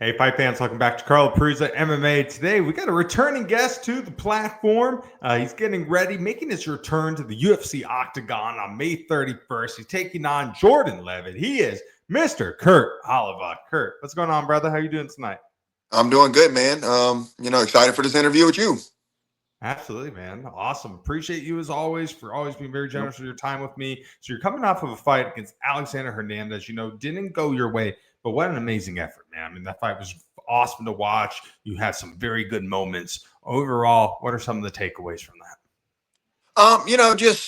Hey, fight fans, welcome back to Carlo Prusa MMA. Today, we got a returning guest to the platform. He's getting ready, making his return to the UFC octagon on May 31st. He's taking on Jordan Leavitt. He is Mr. Kurt Holobaugh. Kurt, what's going on, brother? How you doing tonight? I'm doing good, man. Excited for this interview with you. Absolutely, man. Awesome. Appreciate you as always for always being very Yep. generous with your time with me. So you're coming off of a fight against Alexander Hernandez. Didn't go your way, but what an amazing effort, man. I mean, that fight was awesome to watch. You had some very good moments. Overall, what are some of the takeaways from that?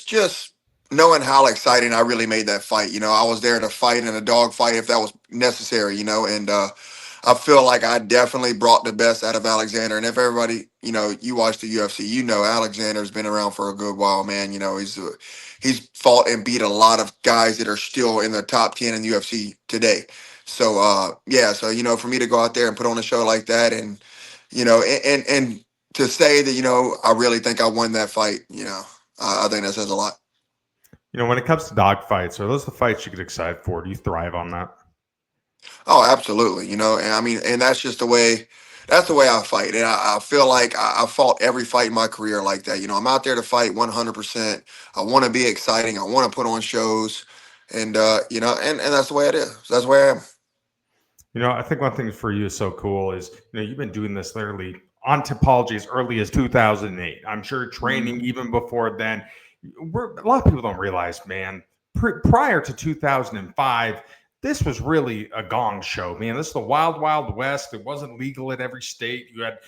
Just knowing how exciting I really made that fight. I was there to fight in a dog fight if that was necessary. And I feel like I definitely brought the best out of Alexander. And if everybody, you watch the UFC, Alexander's been around for a good while, man. He's fought and beat a lot of guys that are still in the top 10 in the UFC today. So yeah, so for me to go out there and put on a show like that, and and to say that I really think I won that fight, I think that says a lot. When it comes to dog fights, are those the fights you get excited for? Do you thrive on that? Oh, absolutely. And I mean, and that's just the way. That's the way I fight, and I feel like I fought every fight in my career like that. I'm out there to fight 100%. I want to be exciting. I want to put on shows, and and that's the way it is. That's the way I am. I think one thing for you is so cool is, you've been doing this literally on topology as early as 2008. I'm sure training even before then. A lot of people don't realize, man, prior to 2005, this was really a gong show, man. This is the wild, wild west. It wasn't legal in every state. You had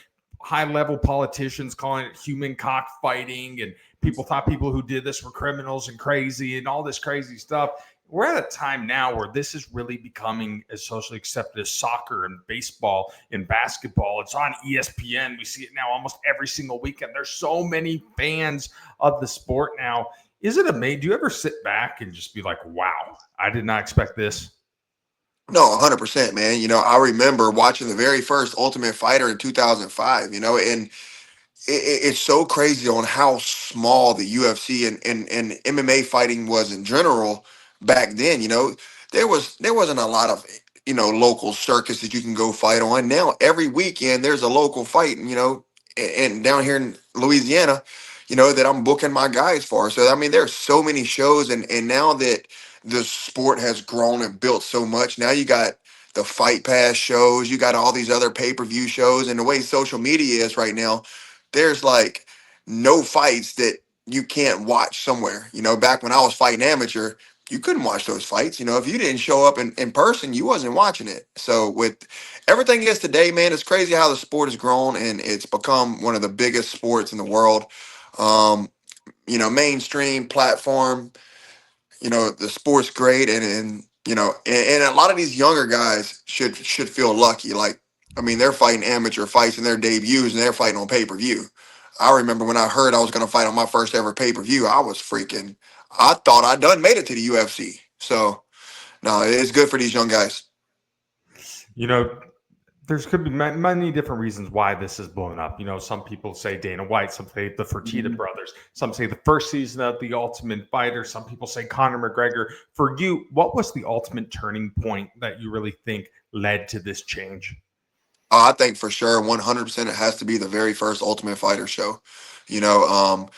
high level politicians calling it human cockfighting, and people thought people who did this were criminals and crazy and all this crazy stuff. We're at a time now where this is really becoming as socially accepted as soccer and baseball and basketball. It's on ESPN. We see it now almost every single weekend. There's so many fans of the sport now. Is it amazing? Do you ever sit back and just be like, wow, I did not expect this? No, 100%, man. I remember watching the very first Ultimate Fighter in 2005. And it's so crazy on how small the UFC and MMA fighting was in general back then. There wasn't a lot of local circus that you can go fight on. Now every weekend there's a local fight, and down here in Louisiana, that I'm booking my guys for. So I mean, there's so many shows, and now that the sport has grown and built so much, now you got the Fight Pass shows, you got all these other pay-per-view shows, and the way social media is right now, there's like no fights that you can't watch somewhere. Back when I was fighting amateur, you couldn't watch those fights. If you didn't show up in person, you wasn't watching it. So with everything is today, man, it's crazy how the sport has grown and it's become one of the biggest sports in the world. Um, mainstream platform, the sport's great, and a lot of these younger guys should feel lucky. Like, I mean, they're fighting amateur fights in their debuts and they're fighting on pay-per-view. I remember when I heard I was going to fight on my first ever pay-per-view, I thought I done made it to the UFC. So no, it's good for these young guys. You know, there's could be many different reasons why this is blown up. Some people say Dana White, some say the Fertitta brothers, some say the first season of The Ultimate Fighter, some people say Conor McGregor. For you, what was the ultimate turning point that you really think led to this change? I think for sure, 100%, it has to be the very first Ultimate Fighter show. You know, um,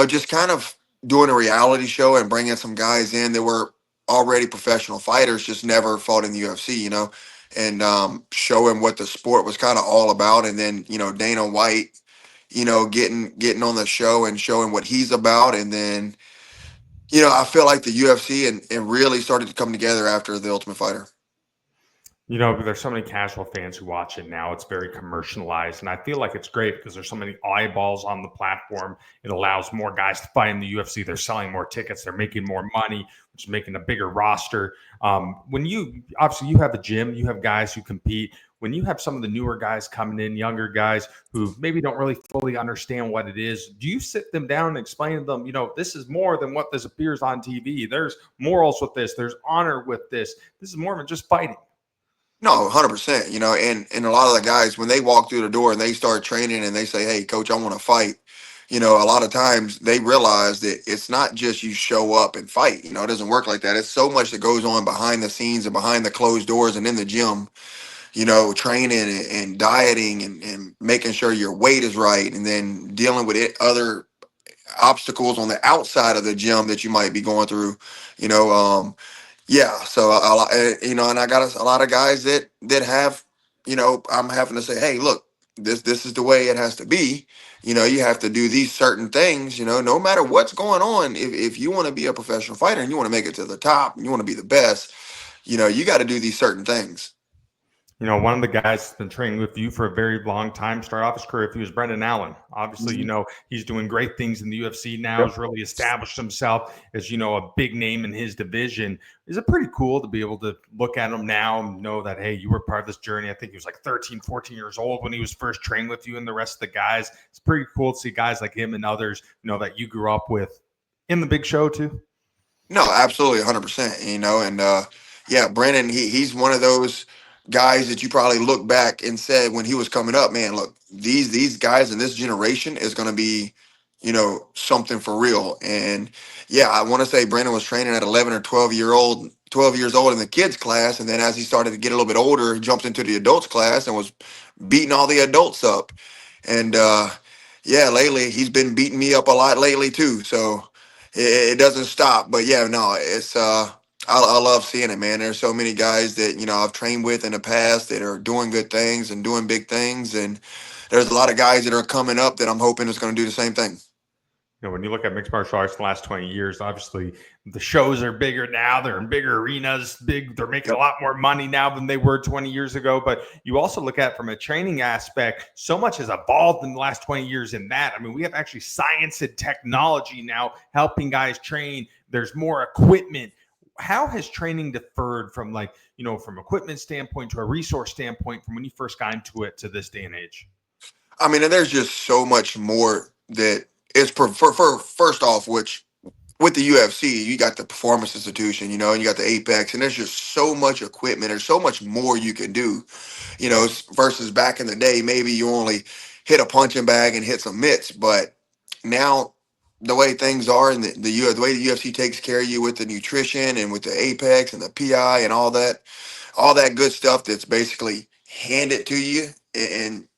just kind of doing a reality show and bringing some guys in that were already professional fighters, just never fought in the UFC. And showing what the sport was kind of all about, and then Dana White, getting on the show and showing what he's about, and then I feel like the UFC and really started to come together after the Ultimate Fighter. There's so many casual fans who watch it now. It's very commercialized. And I feel like it's great because there's so many eyeballs on the platform. It allows more guys to fight in the UFC. They're selling more tickets. They're making more money, which is making a bigger roster. When obviously you have a gym, you have guys who compete. When you have some of the newer guys coming in, younger guys who maybe don't really fully understand what it is, do you sit them down and explain to them, this is more than what this appears on TV. There's morals with this. There's honor with this. This is more than just fighting. No, 100%. And a lot of the guys when they walk through the door and they start training and they say, "Hey, coach, I want to fight." A lot of times they realize that it's not just you show up and fight. It doesn't work like that. It's so much that goes on behind the scenes and behind the closed doors and in the gym. training and dieting and making sure your weight is right, and then dealing with other obstacles on the outside of the gym that you might be going through, you know. Yeah, so and I got a lot of guys that have, I'm having to say, hey, look, this is the way it has to be. You have to do these certain things. No matter what's going on. If you want to be a professional fighter and you want to make it to the top and you want to be the best, you got to do these certain things. One of the guys that's been training with you for a very long time, started off his career with you, was Brendan Allen. Obviously, he's doing great things in the UFC now, has really established himself as, a big name in his division. Is it pretty cool to be able to look at him now and know that, hey, you were part of this journey? I think he was like 13, 14 years old when he was first training with you and the rest of the guys. It's pretty cool to see guys like him and others, that you grew up with in the big show too. No, absolutely, 100%. And yeah, Brennan, he's one of those guys that you probably look back and said when he was coming up, man, look, these guys in this generation is going to be, something for real. And yeah, I want to say Brennan was training at 11 or 12 years old in the kids class, and then as he started to get a little bit older, he jumped into the adults class and was beating all the adults up. And yeah, lately he's been beating me up a lot lately too. So it doesn't stop. But yeah, no, it's I love seeing it, man. There's so many guys that I've trained with in the past that are doing good things and doing big things, and there's a lot of guys that are coming up that I'm hoping is going to do the same thing. When you look at mixed martial arts in the last 20 years, obviously the shows are bigger now. They're in bigger arenas. They're making a lot more money now than they were 20 years ago. But you also look at it from a training aspect. So much has evolved in the last 20 years in that. I mean, we have actually science and technology now helping guys train. There's more equipment. How has training differed from from equipment standpoint to a resource standpoint from when you first got into it to this day and age? I mean, and there's just so much more that is for first off, which with the UFC, you got the Performance Institution, and you got the Apex, and there's just so much equipment. There's so much more you can do, versus back in the day, maybe you only hit a punching bag and hit some mitts. But now, the way things are, and the way the UFC takes care of you with the nutrition and with the Apex and the PI and all that good stuff that's basically handed to you and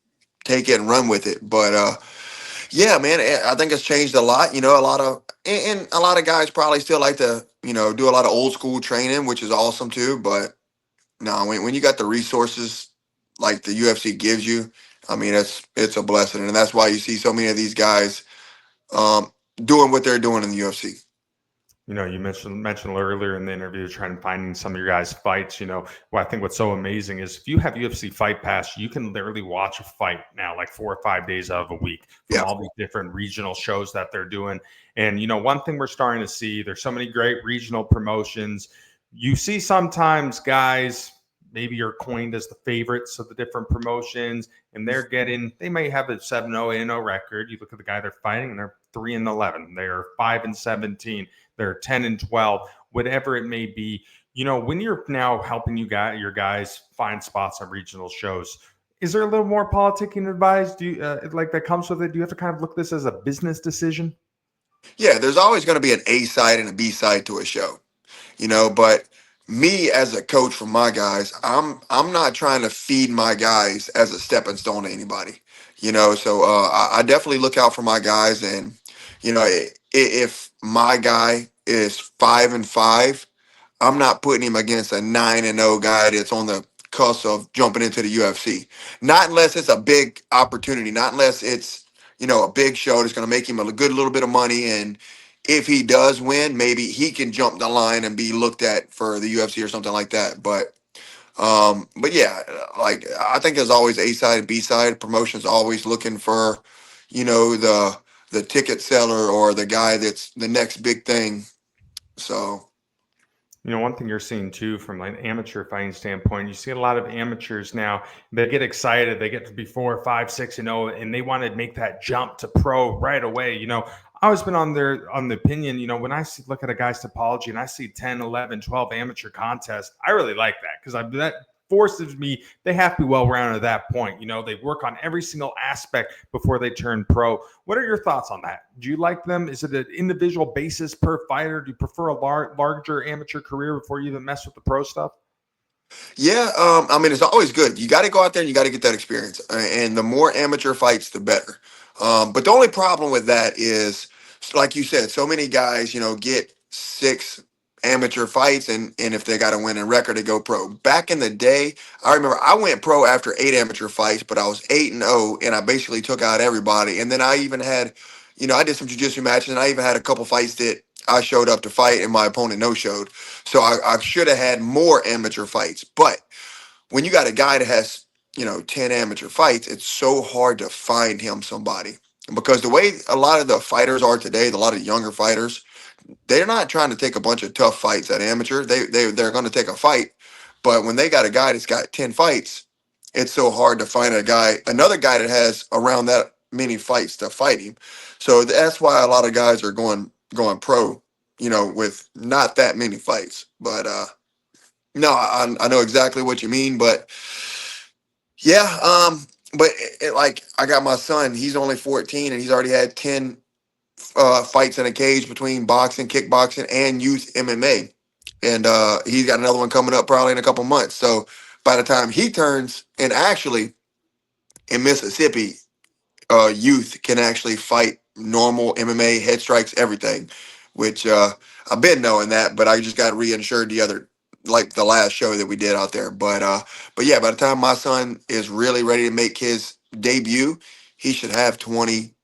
take it and run with it. But yeah, man, I think it's changed a lot. A lot of and a lot of guys probably still like to do a lot of old school training, which is awesome too. But no, when you got the resources like the UFC gives you, I mean, it's a blessing, and that's why you see so many of these guys doing what they're doing in the UFC. You mentioned earlier in the interview trying to find some of your guys' fights. Well, I think what's so amazing is if you have UFC Fight Pass, you can literally watch a fight now, like 4 or 5 days out of a week from all these different regional shows that they're doing. And one thing we're starting to see, there's so many great regional promotions. You see sometimes guys maybe are coined as the favorites of the different promotions, and they may have a 7-0 record. You look at the guy they're fighting, and they're 3-11. They're 5-17. They're 10-12, whatever it may be. When you're now helping your guys find spots on regional shows, is there a little more politicking advice? Do you like that comes with it? Do you have to kind of look at this as a business decision? Yeah, there's always going to be an A side and a B side to a show, but me as a coach for my guys, I'm not trying to feed my guys as a stepping stone to anybody, so I definitely look out for my guys. And if my guy is 5-5, I'm not putting him against a 9-0 guy that's on the cusp of jumping into the UFC. Not unless it's a big opportunity, not unless it's a big show that's going to make him a good little bit of money. And if he does win, maybe he can jump the line and be looked at for the UFC or something like that. But yeah, like I think there's always A side and B side. Promotions always looking for, the ticket seller or the guy that's the next big thing. So. One thing you're seeing too from like an amateur fighting standpoint, you see a lot of amateurs now, they get excited, they get to be 4, 5, 6-0, and they want to make that jump to pro right away. I always been on the opinion, when I look at a guy's topology and I see 10, 11, 12 amateur contests, I really like that because that forces me, they have to be well-rounded at that point. They work on every single aspect before they turn pro. What are your thoughts on that? Do you like them? Is it an individual basis per fighter? Do you prefer a larger amateur career before you even mess with the pro stuff? Yeah, I mean, it's always good. You got to go out there and you got to get that experience. And the more amateur fights, the better. But the only problem with that is, like you said, so many guys, get six amateur fights, and if they got to win a record, they go pro. Back in the day, I remember I went pro after eight amateur fights, but I was 8-0, and I basically took out everybody. And then I even had, I did some jiu-jitsu matches, and I even had a couple fights that I showed up to fight, and my opponent no showed. So I should have had more amateur fights. But when you got a guy that has, 10 amateur fights, it's so hard to find him somebody. Because the way a lot of the fighters are today, a lot of younger fighters, they're not trying to take a bunch of tough fights at amateur. They're going to take a fight. But when they got a guy that's got 10 fights, it's so hard to find another guy that has around that many fights to fight him. So that's why a lot of guys are going pro, with not that many fights. But no, I know exactly what you mean, but yeah, but like I got my son, he's only 14 and he's already had 10 fights in a cage between boxing, kickboxing, and youth MMA. And he's got another one coming up probably in a couple months. So by the time he turns, and actually in Mississippi, youth can actually fight normal MMA, head strikes, everything, which I've been knowing that, but I just got reinsured like the last show that we did out there. But yeah, by the time my son is really ready to make his debut, he should have 20,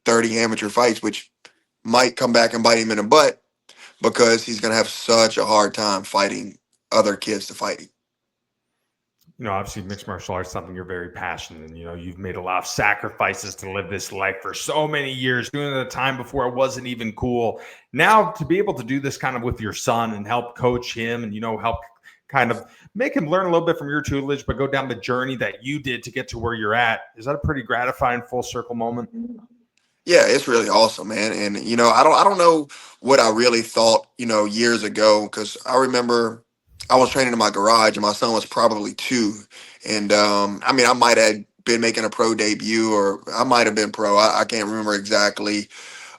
30 amateur fights, which might come back and bite him in the butt because he's going to have such a hard time fighting other kids to fight him. Obviously mixed martial arts is something you're very passionate in. You've made a lot of sacrifices to live this life for so many years, doing it at a time before it wasn't even cool. Now to be able to do this kind of with your son and help coach him and, help kind of make him learn a little bit from your tutelage, but go down the journey that you did to get to where you're at. Is that a pretty gratifying full circle moment? Yeah, it's really awesome, man. And I don't know what I really thought, years ago, because I remember I was training in my garage and my son was probably 2, and I mean, I might have been making a pro debut, or I might have been pro. I can't remember exactly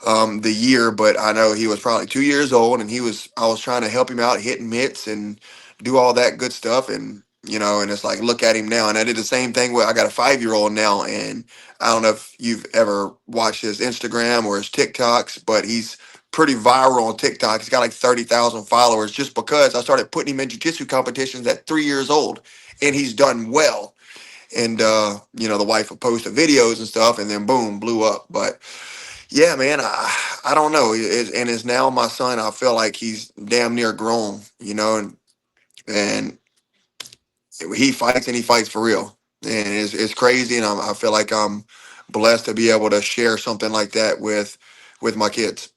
the year, but I know he was probably 2 years old, and I was trying to help him out, hitting mitts and do all that good stuff, and and it's like, look at him now. And I did the same thing with, I got a 5-year-old now, and I don't know if you've ever watched his Instagram or his TikToks, but he's pretty viral on TikTok. He's got like 30,000 followers just because I started putting him in jiu-jitsu competitions at 3 years old, and he's done well. And the wife would post the videos and stuff, and then boom, blew up. But yeah, man, I don't know. And it's now my son. I feel like he's damn near grown, and he fights, and he fights for real. And it's crazy, and I feel like I'm blessed to be able to share something like that with my kids.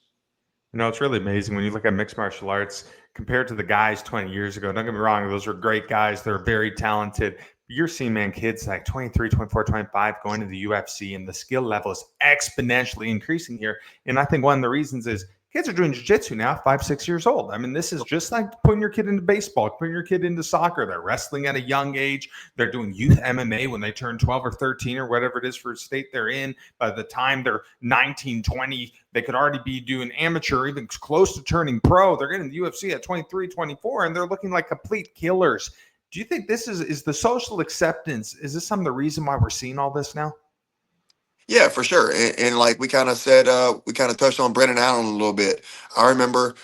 It's really amazing when you look at mixed martial arts compared to the guys 20 years ago. Don't get me wrong, those were great guys. They're very talented. You're seeing, man, kids like 23, 24, 25 going to the UFC, and the skill level is exponentially increasing here. And I think one of the reasons is kids are doing jiu-jitsu now, 5, 6 years old. I mean, this is just like putting your kid into baseball, putting your kid into soccer. They're wrestling at a young age. They're doing youth MMA when they turn 12 or 13 or whatever it is for state they're in. By the time they're 19, 20, they could already be doing amateur, even close to turning pro. They're getting the UFC at 23, 24, and they're looking like complete killers. Do you think this is the social acceptance? Is this some of the reason why we're seeing all this now? Yeah, for sure. And like we kind of said, we kind of touched on Brennan Allen a little bit. I remember,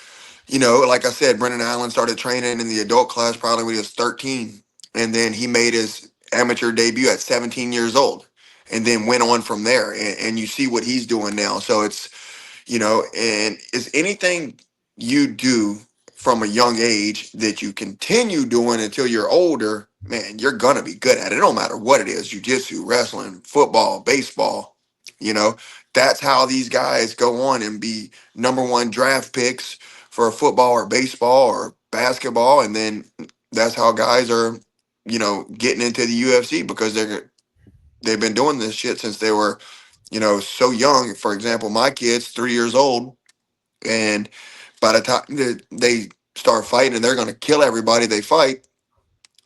like I said, Brennan Allen started training in the adult class probably when he was 13. And then he made his amateur debut at 17 years old, and then went on from there. And you see what he's doing now. So and is anything you do from a young age that you continue doing until you're older, man, you're gonna be good at it. It don't matter what it is, jujitsu, wrestling, football, baseball, you know, that's how these guys go on and be #1 draft picks for football or baseball or basketball. And then that's how guys are, getting into the UFC because they've been doing this shit since they were, so young. For example, my kid's 3 years old, and by the time they start fighting and they're going to kill everybody they fight,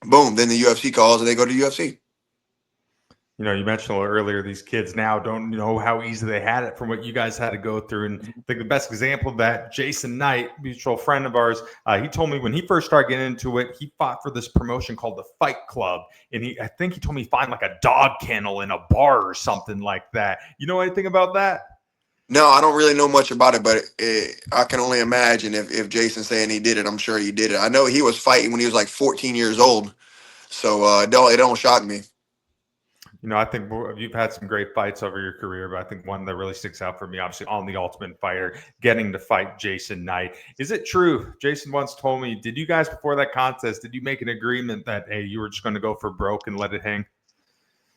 boom, then the UFC calls and they go to UFC. You know, you mentioned a little earlier, these kids now don't know how easy they had it from what you guys had to go through. And I think the best example of that, Jason Knight, mutual friend of ours, he told me when he first started getting into it, he fought for this promotion called the Fight Club. And I think he told me he found like a dog kennel in a bar or something like that. You know anything about that? No, I don't really know much about it, but I can only imagine if Jason's saying he did it, I'm sure he did it. I know he was fighting when he was like 14 years old, so it don't shock me. You know, I think you've had some great fights over your career, but I think one that really sticks out for me, obviously, on The Ultimate Fighter, getting to fight Jason Knight. Is it true? Jason once told me, did you guys, before that contest, did you make an agreement that, hey, you were just going to go for broke and let it hang?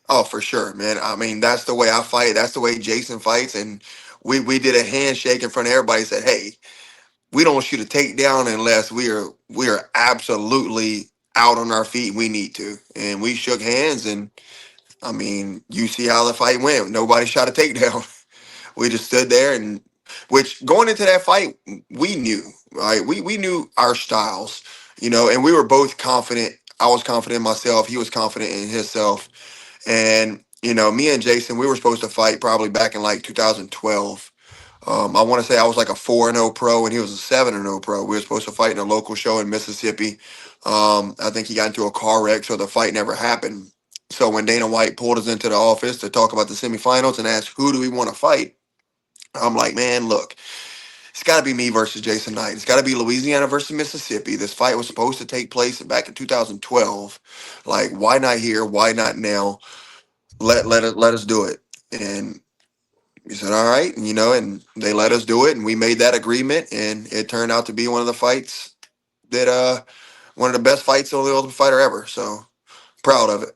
Oh, for sure, man. I mean, that's the way I fight. That's the way Jason fights, and we did a handshake in front of everybody. Said, "Hey, we don't shoot a takedown unless we are absolutely out on our feet. We need to." And we shook hands, and I mean, you see how the fight went. Nobody shot a takedown. We just stood there, and which going into that fight, we knew, right? We knew our styles, and we were both confident. I was confident in myself. He was confident in himself. And, me and Jason, we were supposed to fight probably back in like 2012. I want to say I was like a 4-0 pro and he was a 7-0 pro. We were supposed to fight in a local show in Mississippi. I think he got into a car wreck, so the fight never happened. So when Dana White pulled us into the office to talk about the semifinals and asked who do we want to fight, I'm like, man, look, it's got to be me versus Jason Knight. It's got to be Louisiana versus Mississippi. This fight was supposed to take place back in 2012. Like, why not here? Why not now? Let us do it. And we said, all right, and they let us do it, and we made that agreement, and it turned out to be one of the fights that one of the best fights on the Ultimate Fighter ever. So proud of it.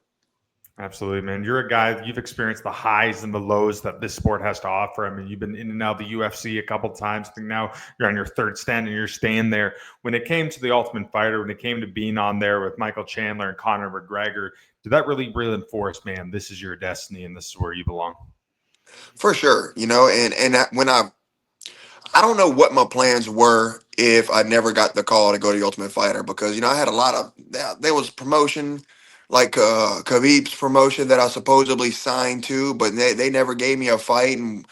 Absolutely, man. You're a guy, you've experienced the highs and the lows that this sport has to offer. I mean, you've been in and out of the UFC a couple times. I think now you're on your third stand and you're staying there. When it came to the Ultimate Fighter, when it came to being on there with Michael Chandler and Conor McGregor, did that really reinforce, man, this is your destiny and this is where you belong? For sure, when I don't know what my plans were if I never got the call to go to the Ultimate Fighter because I had a lot of there was promotion like Khabib's promotion that I supposedly signed to, but they never gave me a fight, and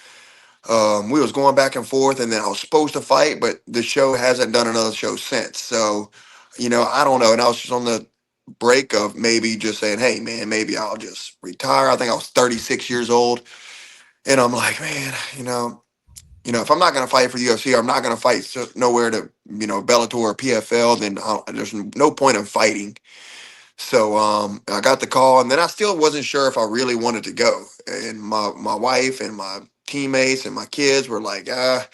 we was going back and forth, and then I was supposed to fight, but the show hasn't done another show since. So, I don't know, and I was just on the break of maybe just saying, hey man, maybe I'll just retire. I think I was 36 years old, and I'm like, man, if I'm not going to fight for the UFC, or I'm not going to fight nowhere to, Bellator or PFL, then there's no point in fighting. So I got the call, and then I still wasn't sure if I really wanted to go. And my wife and my teammates and my kids were like, I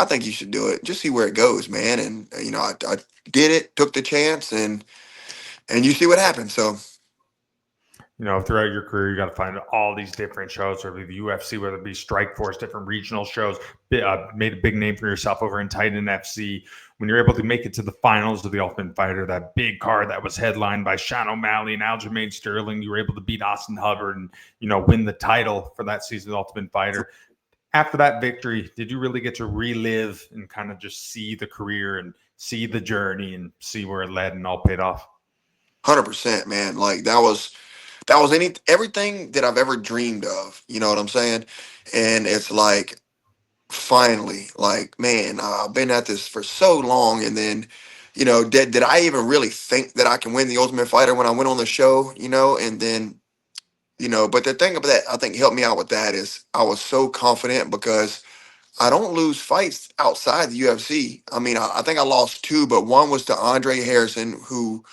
think you should do it. Just see where it goes, man. And I did it, took the chance, and you see what happened. So You know, throughout your career, you got to find all these different shows, whether it be the UFC, whether it be Strike Force, different regional shows. Made a big name for yourself over in Titan FC. When you're able to make it to the finals of the Ultimate Fighter, that big card that was headlined by Sean O'Malley and Aljamain Sterling, you were able to beat Austin Hubbard and win the title for that season of the Ultimate Fighter. After that victory, did you really get to relive and kind of just see the career and see the journey and see where it led and all paid off? 100%, man. Like that was everything that I've ever dreamed of. You know what I'm saying? And it's like finally, like, man, I've been at this for so long, and then, did I even really think that I can win the Ultimate Fighter when I went on the show? And then, but the thing about that I think helped me out with that is I was so confident because I don't lose fights outside the UFC. I mean, I think I lost two, but one was to Andre Harrison, who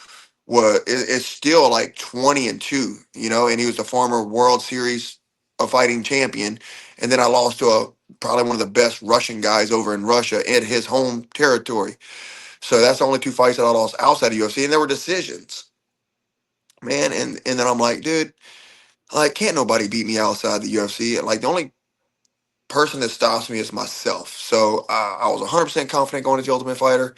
is still like 20-2, and he was the former World Series of Fighting champion. And then I lost to probably one of the best Russian guys over in Russia in his home territory. So that's the only two fights that I lost outside of UFC, and there were decisions, man. And then I'm like, dude, like can't nobody beat me outside the UFC? Like the only person that stops me is myself. So I was 100% confident going to the Ultimate Fighter,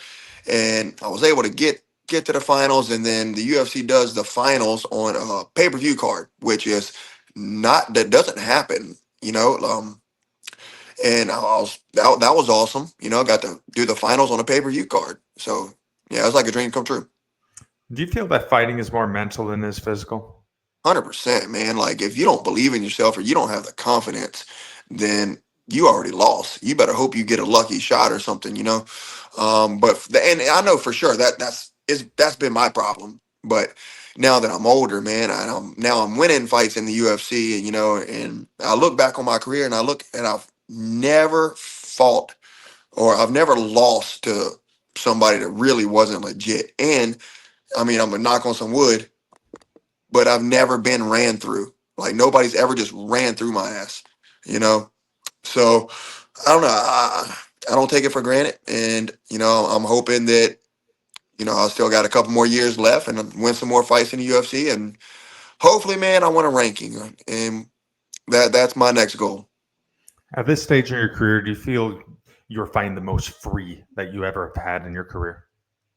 and I was able to get to the finals. And then the UFC does the finals on a pay-per-view card, which is not that doesn't happen, and that was awesome. Got to do the finals on a pay-per-view card. So yeah, it was like a dream come true. Do you feel that fighting is more mental than it is physical? 100%, man. Like if you don't believe in yourself or you don't have the confidence, then you already lost. You better hope you get a lucky shot or something, you know. And I know for sure that's been my problem. But now that I'm older, man, I'm winning fights in the UFC, and and I look back on my career and I look and I've never fought or I've never lost to somebody that really wasn't legit. And I mean, I'm gonna knock on some wood, but I've never been ran through. Like nobody's ever just ran through my ass, you know. So I don't know. I don't take it for granted, and I'm hoping that I still got a couple more years left and win some more fights in the UFC, and hopefully, man, I win a ranking, and that's my next goal. At this stage in your career, do you feel you're fighting the most free that you ever have had in your career?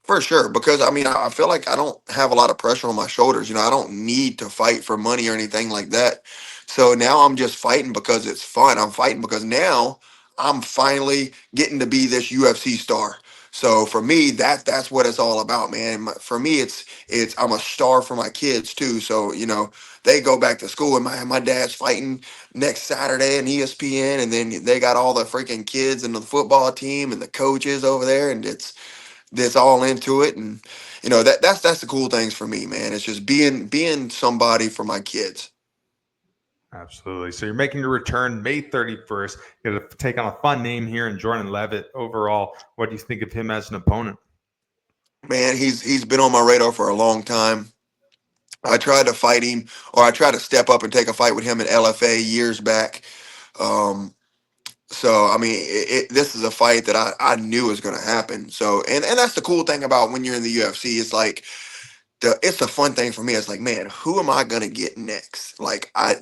For sure, because I mean, I feel like I don't have a lot of pressure on my shoulders. I don't need to fight for money or anything like that. So now I'm just fighting because it's fun. I'm fighting because now I'm finally getting to be this UFC star. So for me, that's what it's all about, man. For me, it's I'm a star for my kids too. So they go back to school, and my dad's fighting next Saturday in ESPN, and then they got all the freaking kids and the football team and the coaches over there, and it's all into it. And that's the cool things for me, man. It's just being somebody for my kids. Absolutely. So you're making your return May 31st. You're going to take on a fun name here in Jordan Leavitt. Overall, what do you think of him as an opponent? Man, he's been on my radar for a long time. I tried to fight him, or I tried to step up and take a fight with him at LFA years back. um so I mean, this is a fight that I knew was going to happen. So and that's the cool thing about when you're in the UFC. It's like it's a fun thing for me. It's like, man, who am I gonna get next? Like I'm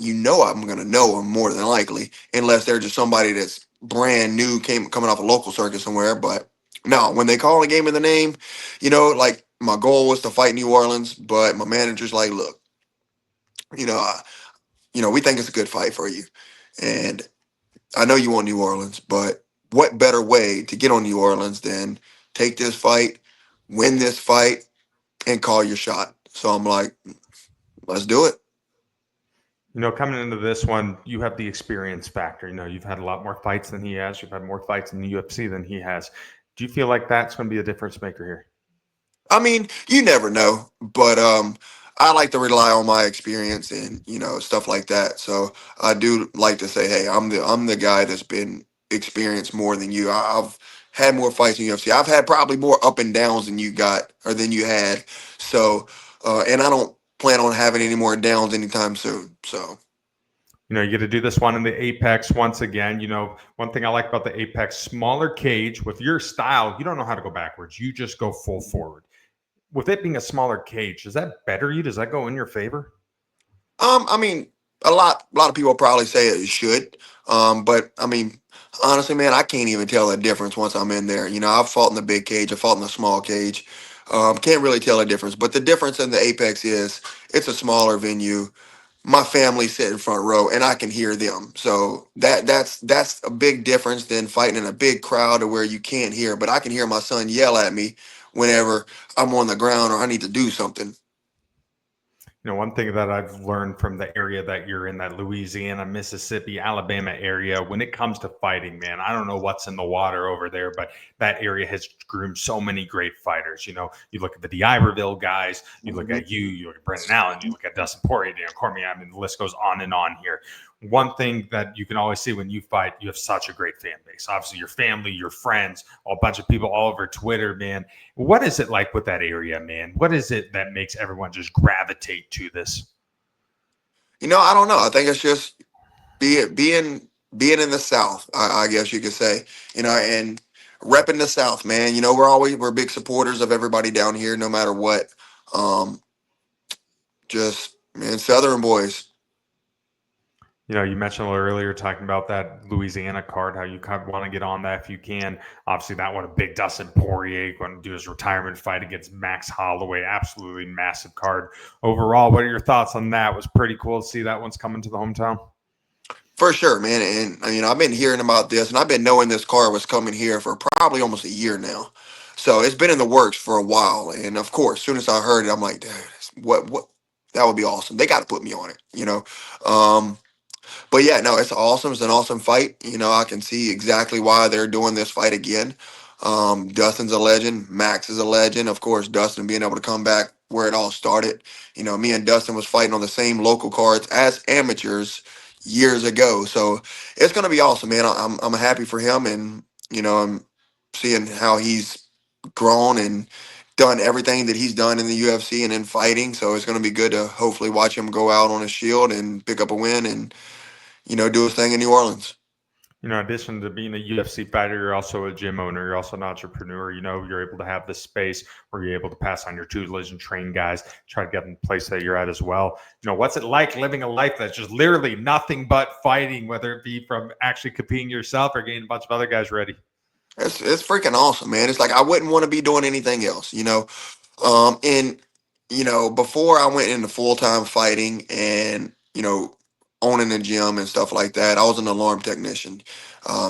gonna know them more than likely, unless they're just somebody that's brand new, coming off a local circuit somewhere. But no, when they call a game in the name, like my goal was to fight New Orleans, but my manager's like, look, you know, uh, we think it's a good fight for you, and I know you want New Orleans, but what better way to get on New Orleans than take this fight, win this fight, and call your shot? So I'm like, let's do it. Coming into this one, you have the experience factor. You've had a lot more fights than he has. You've had more fights in the UFC than he has. Do you feel like that's going to be a difference maker here? I mean, you never know, but I like to rely on my experience and stuff like that. So I do like to say, hey, I'm the guy that's been experienced more than you. I've had more fights in UFC. I've had probably more up and downs than you got or than you had. So and I don't plan on having any more downs anytime soon. So You get to do this one in the Apex once again. One thing I like about the Apex, smaller cage with your style, you don't know how to go backwards. You just go full forward. With it being a smaller cage, does that better you? Does that go in your favor? I mean, a lot of people probably say it should. But I mean, honestly, man, I can't even tell the difference once I'm in there. I've fought in the big cage, I've fought in the small cage. Can't really tell the difference. But the difference in the Apex is it's a smaller venue. My family sit in front row, and I can hear them. So that's a big difference than fighting in a big crowd to where you can't hear. But I can hear my son yell at me whenever I'm on the ground or I need to do something. One thing that I've learned from the area that you're in, that Louisiana, Mississippi, Alabama area, when it comes to fighting, man, I don't know what's in the water over there, but that area has groomed so many great fighters. You look at the D'Iberville guys, you look Mhm. at you look at Brendan Allen, you look at Dustin Poirier, Dan Cormier. I mean, the list goes on and on here. One thing that you can always see when you fight, you have such a great fan base. Obviously, your family, your friends, a bunch of people all over Twitter, man. What is it like with that area, man? What is it that makes everyone just gravitate to this? I don't know. I think it's just being in the South, I guess you could say, and repping the South, man. We're big supporters of everybody down here, no matter what. Just man, Southern boys. You mentioned a little earlier talking about that Louisiana card, how you kind of want to get on that if you can. Obviously, that one, a big Dustin Poirier going to do his retirement fight against Max Holloway. Absolutely massive card. Overall, what are your thoughts on that? It was pretty cool to see that one's coming to the hometown. For sure, man. And I've been hearing about this, and I've been knowing this car was coming here for probably almost a year now. So it's been in the works for a while. And of course, as soon as I heard it, I'm like, dude, what? That would be awesome. They got to put me on it, you know. Um, but yeah, no, it's awesome. It's an awesome fight. You know, I can see exactly why they're doing this fight again. Dustin's a legend. Max is a legend. Of course, Dustin being able to come back where it all started. You know, me and Dustin was fighting on the same local cards as amateurs years ago. So it's gonna be awesome, man. I'm happy for him, and you know, I'm seeing how he's grown and done everything that he's done in the UFC and in fighting. So it's gonna be good to hopefully watch him go out on a shield and pick up a win and do his thing in New Orleans. In addition to being a UFC fighter, you're also a gym owner. You're also an entrepreneur. You're able to have this space where you're able to pass on your tutelage and train guys, try to get in the place that you're at as well. What's it like living a life that's just literally nothing but fighting, whether it be from actually competing yourself or getting a bunch of other guys ready? It's freaking awesome, man. It's like I wouldn't want to be doing anything else, And before I went into full time fighting and owning a gym and stuff like that, I was an alarm technician,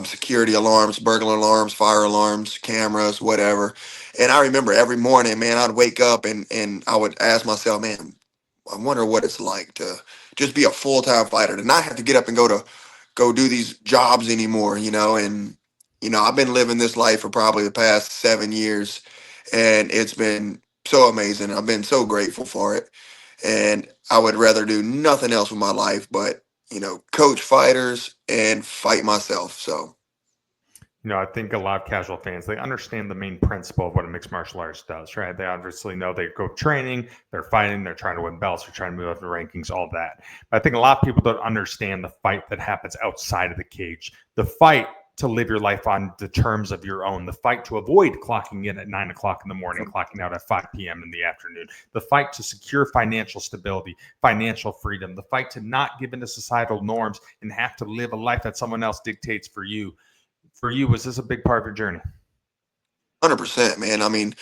security alarms, burglar alarms, fire alarms, cameras, whatever. And I remember every morning, man, I'd wake up and I would ask myself, man, I wonder what it's like to just be a full time fighter, to not have to get up and go do these jobs anymore, and I've been living this life for probably the past 7 years, and it's been so amazing. I've been so grateful for it, and I would rather do nothing else with my life but coach fighters and fight myself. So I think a lot of casual fans, they understand the main principle of what a mixed martial arts does, right? They obviously know they go training, they're fighting, they're trying to win belts, they're trying to move up the rankings, all that. But I think a lot of people don't understand the fight that happens outside of the cage. The fight to live your life on the terms of your own, the fight to avoid clocking in at 9 o'clock in the morning, clocking out at 5 p.m. in the afternoon, the fight to secure financial stability, financial freedom, the fight to not give into societal norms and have to live a life that someone else dictates for you. For you, was this a big part of your journey? 100%, man. I mean,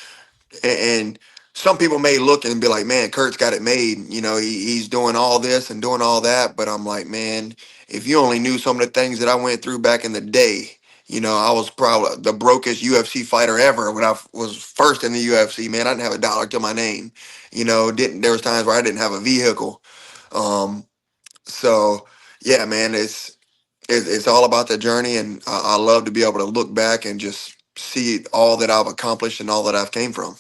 and some people may look and be like, man, Kurt's got it made. He's doing all this and doing all that. But I'm like, man, if you only knew some of the things that I went through back in the day, I was probably the brokest UFC fighter ever when I was first in the UFC. Man, I didn't have a dollar to my name. Didn't there was times where I didn't have a vehicle. Um, so yeah, man, it's all about the journey, and I love to be able to look back and just see all that I've accomplished and all that I've came from.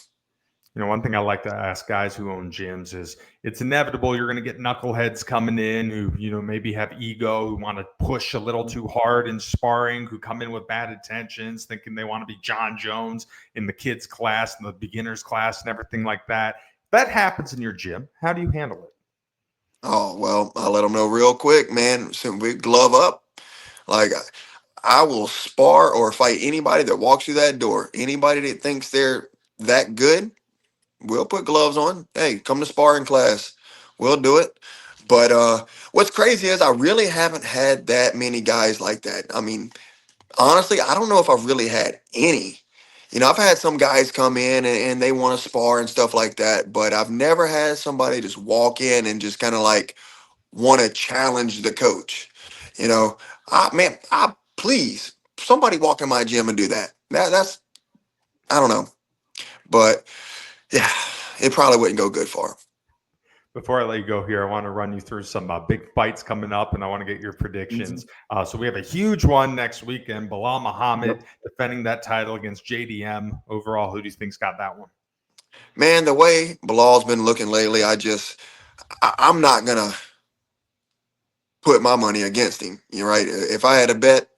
One thing I like to ask guys who own gyms is it's inevitable you're going to get knuckleheads coming in who, maybe have ego, who want to push a little too hard in sparring, who come in with bad intentions, thinking they want to be John Jones in the kids' class and the beginners' class and everything like that. That happens in your gym. How do you handle it? Oh, well, I'll let them know real quick, man. So we glove up. Like, I will spar or fight anybody that walks through that door. Anybody that thinks they're that good, we'll put gloves on. Hey, come to sparring class. We'll do it. But what's crazy is I really haven't had that many guys like that. I mean, honestly, I don't know if I've really had any. I've had some guys come in and they want to spar and stuff like that, but I've never had somebody just walk in and just kind of like want to challenge the coach. I please somebody walk in my gym and do that. That's I don't know, but yeah, it probably wouldn't go good for him. Before I let you go here, I want to run you through some big fights coming up, and I want to get your predictions. So we have a huge one next weekend. Bilal Muhammad defending that title against JDM. Overall, who do you think's got that one? Man, the way Bilal's been looking lately, I'm not gonna put my money against him. You're right. If I had a bet,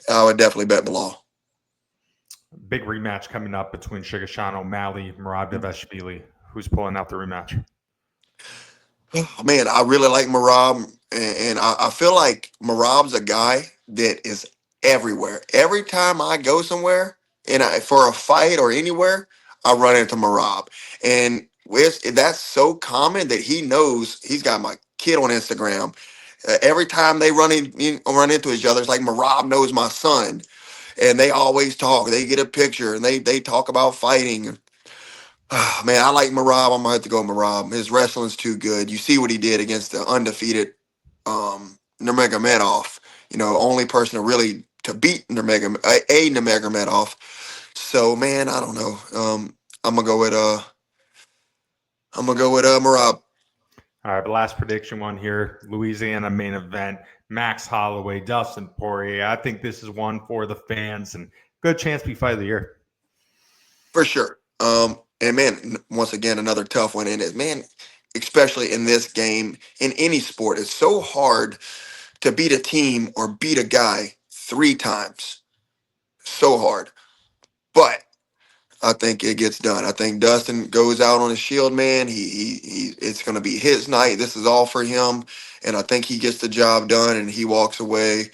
I would definitely bet Bilal. Big rematch coming up between Shigashan O'Malley, Merab Dvalishvili. Who's pulling out the rematch? Oh, man, I really like Merab, and I feel like Merab's a guy that is everywhere. Every time I go somewhere for a fight or anywhere, I run into Merab, and that's so common that he knows he's got my kid on Instagram. Every time they run into each other, it's like Merab knows my son, and they always talk. They get a picture, and they talk about fighting. Man, I like Merab. I'm gonna have to go Merab. His wrestling's too good. You see what he did against the undefeated Nurmagomedov. Only person to really to beat Nurmagomedov. So man, I don't know. I'm gonna go with Merab. All right, the last prediction one here, Louisiana main event, Max Holloway, Dustin Poirier. I think this is one for the fans and good chance to be fight of the year. For sure. And man, once again, another tough one in it, man, especially in this game, in any sport, it's so hard to beat a team or beat a guy 3 times. So hard. But I think it gets done. I think Dustin goes out on his shield, man. He it's going to be his night. This is all for him. And I think he gets the job done and he walks away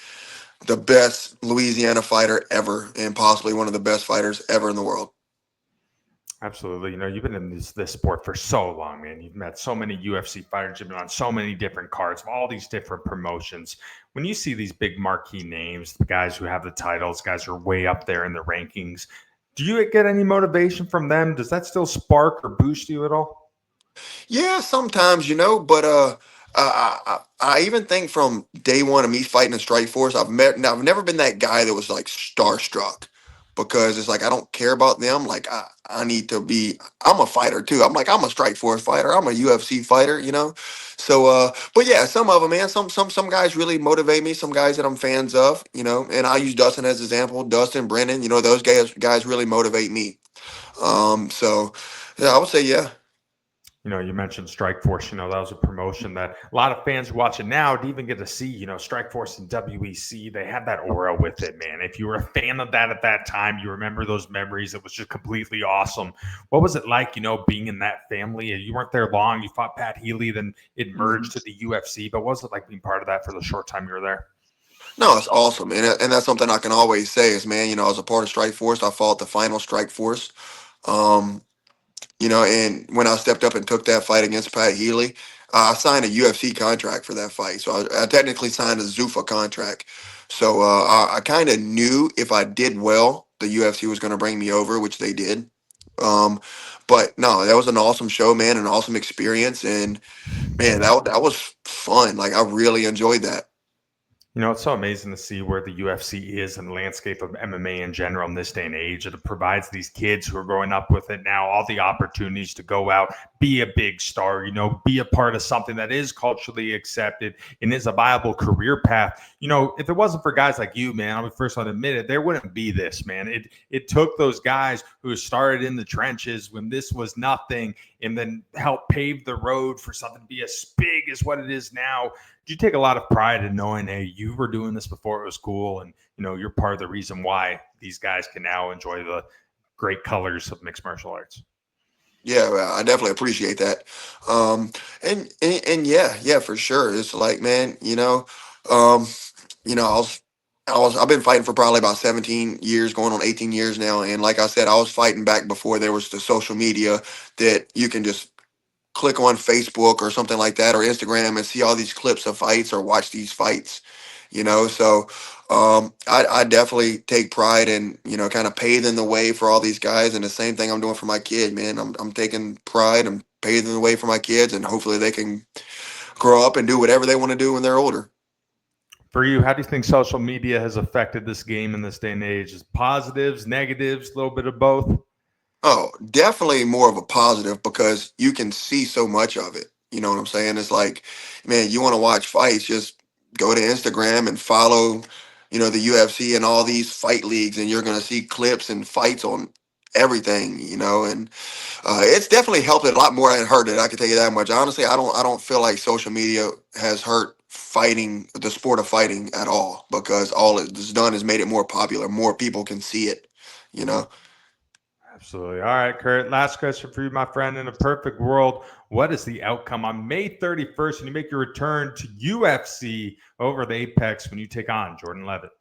the best Louisiana fighter ever and possibly one of the best fighters ever in the world. Absolutely. You've been in this sport for so long, man. You've met so many UFC fighters. You've been on so many different cards, all these different promotions. When you see these big marquee names, the guys who have the titles, guys who are way up there in the rankings, do you get any motivation from them? Does that still spark or boost you at all? Yeah, sometimes, but I even think from day one of me fighting in Strike Force, I've never been that guy that was like starstruck because it's like I don't care about them. Like I need to be. I'm a fighter too. I'm a Strike Force fighter. I'm a UFC fighter. So but yeah, some of them, man. Some guys really motivate me. Some guys that I'm fans of. And I use Dustin as an example. Dustin, Brennan. Those guys really motivate me. So yeah, I would say yeah. You mentioned Strikeforce. That was a promotion that a lot of fans who watch it now to even get to see. Strikeforce and WEC, they had that aura with it, man. If you were a fan of that at that time, you remember those memories. It was just completely awesome. What was it like, being in that family? You weren't there long. You fought Pat Healy, then it merged to the UFC. But what was it like being part of that for the short time you were there? No, it's awesome, and that's something I can always say is, man, as a part of Strike Force, I fought the final Strike Force. Um, and when I stepped up and took that fight against Pat Healy, I signed a UFC contract for that fight. So I technically signed a Zuffa contract. So I kind of knew if I did well, the UFC was going to bring me over, which they did. Um, but no, that was an awesome show, man, an awesome experience, and man, that was fun. Like I really enjoyed that. It's so amazing to see where the UFC is in the landscape of MMA in general in this day and age. It provides these kids who are growing up with it now all the opportunities to go out, be a big star, be a part of something that is culturally accepted and is a viable career path. If it wasn't for guys like you, man, I'm the first one to admit it, there wouldn't be this, man. It took those guys who started in the trenches when this was nothing and then helped pave the road for something to be as big as what it is now. You take a lot of pride in knowing, hey, you were doing this before it was cool, and you're part of the reason why these guys can now enjoy the great colors of mixed martial arts. Yeah, well, I definitely appreciate that. And yeah, for sure. It's like, man, um, I've been fighting for probably about 17 years, going on 18 years now. And like I said, I was fighting back before there was the social media that you can just click on Facebook or something like that or Instagram and see all these clips of fights or watch these fights. So I definitely take pride in, kind of paving the way for all these guys. And the same thing I'm doing for my kid, man. I'm taking pride and paving the way for my kids, and hopefully they can grow up and do whatever they want to do when they're older. For you, how do you think social media has affected this game in this day and age? Is positives, negatives, a little bit of both? Oh, definitely more of a positive because you can see so much of it. You know what I'm saying? It's like, man, you want to watch fights, just go to Instagram and follow, the UFC and all these fight leagues, and you're going to see clips and fights on everything. And it's definitely helped it a lot more than it hurt it. I can tell you that much. Honestly, I don't feel like social media has hurt fighting, the sport of fighting at all, because all it's done is made it more popular. More people can see it. Absolutely. All right, Kurt. Last question for you, my friend. In a perfect world, what is the outcome on May 31st when you make your return to UFC over the Apex when you take on Jordan Leavitt?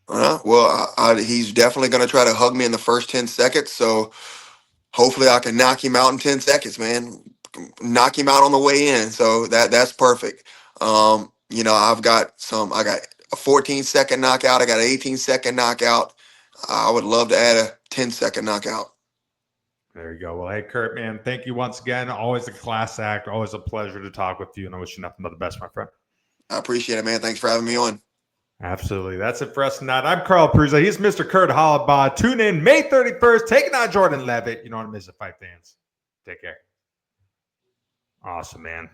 Well, he's definitely going to try to hug me in the first 10 seconds. So hopefully I can knock him out in 10 seconds, man. Knock him out on the way in. So that's perfect. I got a 14-second knockout. I got an 18-second knockout. I would love to add a 10-second knockout. There you go. Well, hey, Kurt, man, thank you once again. Always a class act. Always a pleasure to talk with you. And I wish you nothing but the best, my friend. I appreciate it, man. Thanks for having me on. Absolutely. That's it for us tonight. I'm Carl Prusa. He's Mr. Kurt Holobaugh. Tune in May 31st, taking on Jordan Leavitt. You don't want to miss it, fight fans. Take care. Awesome, man.